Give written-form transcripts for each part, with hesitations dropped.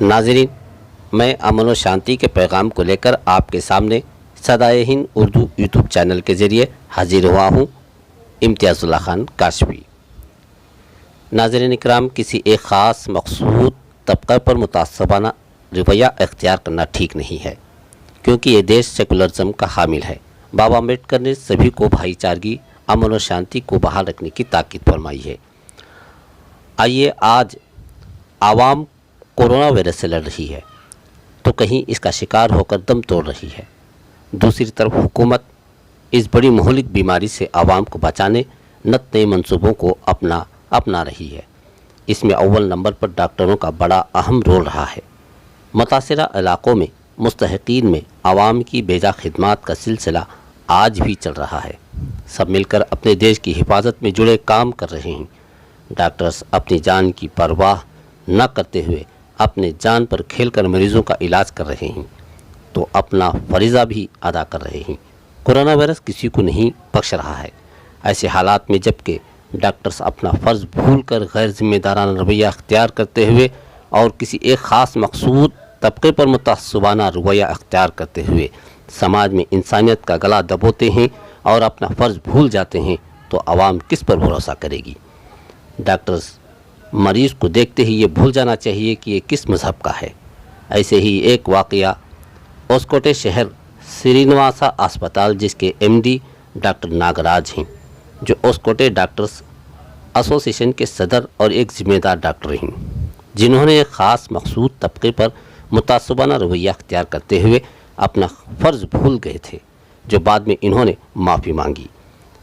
नाज़रीन, मैं अमन और शांति के पैगाम को लेकर आपके सामने सदाए हिंद उर्दू यूट्यूब चैनल के ज़रिए हाजिर हुआ हूँ। इम्तियाज़ुल्लाह खान काशवी। नाज़रीन इकराम, किसी एक ख़ास मखसूस तबक़े पर मुतासबाना रवैया इख्तियार करना ठीक नहीं है, क्योंकि ये देश सेकुलरिज़म का हामिल है। बाबा अम्बेडकर ने सभी को भाईचारगी, अमन और शांति को बहाल रखने की ताकीद फरमाई है। आइए, आज आवाम कोरोना वायरस से लड़ रही है तो कहीं इसका शिकार होकर दम तोड़ रही है। दूसरी तरफ हुकूमत इस बड़ी महलिक बीमारी से आवाम को बचाने नत नए मंसूबों को अपना रही है। इसमें अव्वल नंबर पर डॉक्टरों का बड़ा अहम रोल रहा है। मुतासिरा इलाक़ों में मुस्तहिक़ीन में आवाम की बेजा खिदमात का सिलसिला आज भी चल रहा है। सब मिलकर अपने देश की हिफाजत में जुड़े काम कर रहे हैं। डॉक्टर्स अपनी जान की परवाह न करते हुए अपने जान पर खेलकर मरीज़ों का इलाज कर रहे हैं, तो अपना फरीज़ा भी अदा कर रहे हैं। कोरोना वायरस किसी को नहीं बख्श रहा है। ऐसे हालात में जबकि डॉक्टर्स अपना फ़र्ज़ भूलकर गैर ज़िम्मेदाराना रवैया अख्तियार करते हुए और किसी एक ख़ास मखसूस तबके पर मुतासबाना रवैया अख्तियार करते हुए समाज में इंसानियत का गला दबोते हैं और अपना फ़र्ज़ भूल जाते हैं, तो आवाम किस पर भरोसा करेगी। डॉक्टर्स मरीज़ को देखते ही ये भूल जाना चाहिए कि ये किस मज़हब का है। ऐसे ही एक वाक़या ओस्कोटे शहर श्रीनिवासा अस्पताल, जिसके एमडी डॉक्टर नागराज हैं, जो ओस्कोटे डॉक्टर्स एसोसिएशन के सदर और एक ज़िम्मेदार डॉक्टर हैं, जिन्होंने एक ख़ास मखसूस तबके पर मुतासबाना रवैया अख्तियार करते हुए अपना फ़र्ज़ भूल गए थे, जो बाद में इन्होंने माफ़ी मांगी।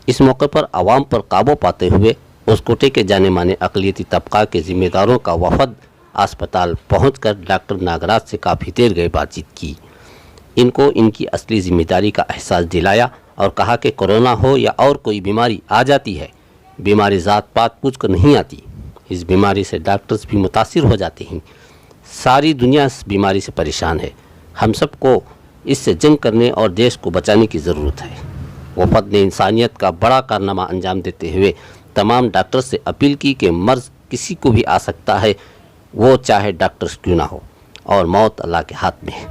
इस मौके पर आवाम पर काबू पाते हुए ओस्कोटे के जाने माने अक़लियती तबका के ज़िम्मेदारों का वफ़द अस्पताल पहुंचकर डॉक्टर नागराज से काफ़ी देर गए बातचीत की। इनको इनकी असली ज़िम्मेदारी का एहसास दिलाया और कहा कि कोरोना हो या और कोई बीमारी आ जाती है, बीमारी ज़ात पात पूछ कर नहीं आती। इस बीमारी से डॉक्टर्स भी मुतासिर हो जाते हैं। सारी दुनिया इस बीमारी से परेशान है। हम सबको इससे जंग करने और देश को बचाने की ज़रूरत है। वफ़द ने इंसानियत का बड़ा कारनामा अंजाम देते हुए तमाम डॉक्टर्स से अपील की कि मर्ज़ किसी को भी आ सकता है, वो चाहे डॉक्टर्स क्यों ना हो, और मौत अल्लाह के हाथ में है।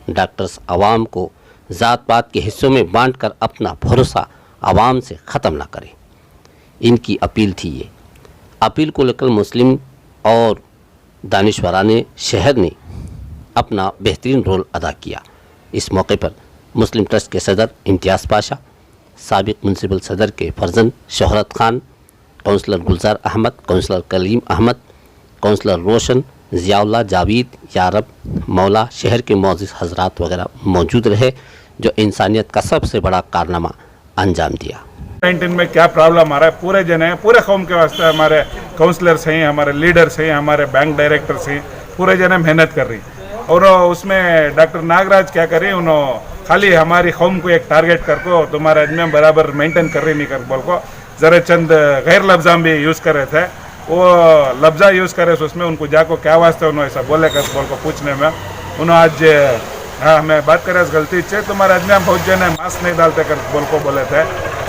डॉक्टर्स आवाम को ज़ात पात के हिस्सों में बांट कर अपना भरोसा आवाम से ख़त्म ना करें। इनकी अपील थी। ये अपील को लेकर मुस्लिम और दानिशवराने शहर ने अपना बेहतरीन रोल अदा किया। इस मौके पर मुस्लिम ट्रस्ट के सदर इम्तियाज़ पाशा, साबिक़ म्युनिसिपल सदर के फर्जंद शोहरत खान, काउंसलर गुलजार अहमद, काउंसलर कलीम अहमद, काउंसलर रोशन, ज़ियाउल्लाह, जावेद, यारब, मौला, शहर के मोअज़्ज़िज़ हज़रात वगैरह मौजूद रहे, जो इंसानियत का सबसे बड़ा कारनामा अंजाम दिया। 19 में क्या प्रॉब्लम आ रहा है, पूरे जन हैं, पूरे कौम के वास्ते हमारे काउंसलर्स हैं, हमारे लीडर्स हैं, हमारे बैंक डायरेक्टर्स हैं, पूरे जन मेहनत कर रही। और उसमें डॉक्टर नागराज क्या करें, उन्होंने खाली हमारी कौम को एक टारगेट करको तुम्हारे आदमी बराबर मेंटेन कर रही नहीं कर बोल को ज़रा चंद गैर लफ्ज़ा भी यूज़ कर रहे थे। वो लफ्ज़ा यूज़ करे तो उसमें उनको जाको क्या वास्ते उन्होंने ऐसा बोले कर बोल को पूछने में उन्होंने आज हाँ मैं बात करें गलती से तुम्हारे आदमी हम बहुत जन मास्क नहीं डालते कर बोल को बोले थे।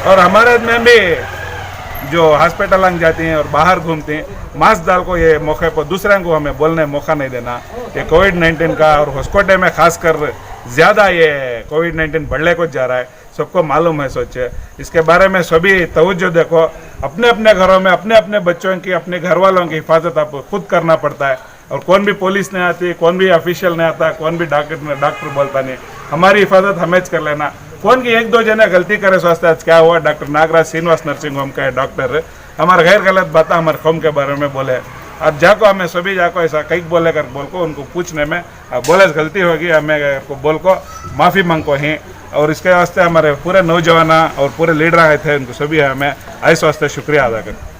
और हमारे आदमी भी जो हॉस्पिटल अंग जाती हैं और बाहर घूमती हैं, मास्क डाल को ये मौके पर दूसरे को हमें बोलने मौका नहीं देना। ये कोविड-19 का और होस्कोटे में खासकर ज़्यादा ये कोविड-19 बढ़ने को जा रहा है, सबको मालूम है। सोचे इसके बारे में सभी तवज्जो देखो। अपने अपने घरों में अपने अपने बच्चों की, अपने घर वालों की हिफाजत आप खुद करना पड़ता है। और कौन भी पुलिस नहीं आती, कौन भी ऑफिशियल नहीं आता, कौन भी डॉक्टर बोलता नहीं। हमारी हिफाजत हमें कर लेना। कौन की एक दो जने गलती करे स्वास्थ्य आज क्या हुआ, doctor Nagaraj Srinivas nursing home का डॉक्टर हमारे गैर गलत बात हमारे कौम के बारे में बोले। अब जाको हमें सभी जाको ऐसा कई बोले कर बोल को उनको पूछने में बोले गलती होगी, हमें को बोल को माफ़ी मांग को हैं। और इसके वास्ते हमारे पूरे नौजवान और पूरे लीडर आए थे, उनको सभी हमें ऐसे वास्ते शुक्रिया अदा करें।